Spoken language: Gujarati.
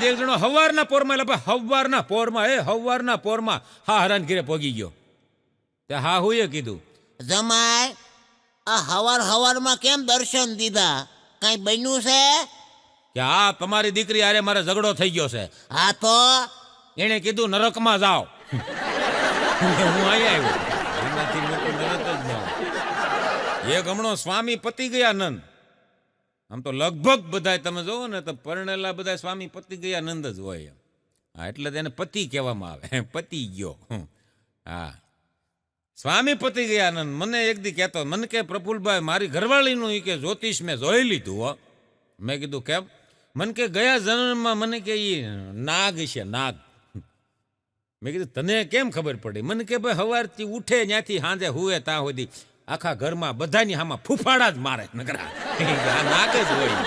તે એક જણો હવારના પોરમાં એટલે હવારના પોરમાં હવારના પોરમાં હા હરાન ઘીરે પોગી ગયો. તે હા હુંએ કીધું, જમાય આ હવારમાં કેમ દર્શન દીધા? કઈ બન્યું છે? કે હા તમારી દીકરી હારે મારે ઝઘડો થઈ ગયો છે. હા તો એણે કીધું નરકમાં જાઓ. હું અહીંયા આવ્યો એનાથી મોટું નરક જ ન હોય. એક હમણો સ્વામી પતિ ગયા નંદ. આમ તો લગભગ બધા તમે જોવો ને તો પરણેલા બધા સ્વામી પતિ ગયા નંદ જ હોય. હા એટલે તેને પતિ કહેવામાં આવે, પતિ ગયો. હા સ્વામી પતિ ગયા નંદ. મને એક દી કહેતો, મને કે પ્રફુલભાઈ મારી ઘરવાળીનું એ કે જ્યોતિષ મેં જોઈ લીધું હો. મેં કીધું કેમ? મને કે ગયા જન્મમાં મને કે એ નાગ છે નાગ. મેં કીધું તને કેમ ખબર પડી? મને કે ભાઈ સવારથી ઉઠે ત્યાંથી સાંજે હુએ ત્યાં સુધી આખા ઘરમાં બધાની આમાં ફૂફાડા જ મારે નકરા. આ નાગ જ હોય.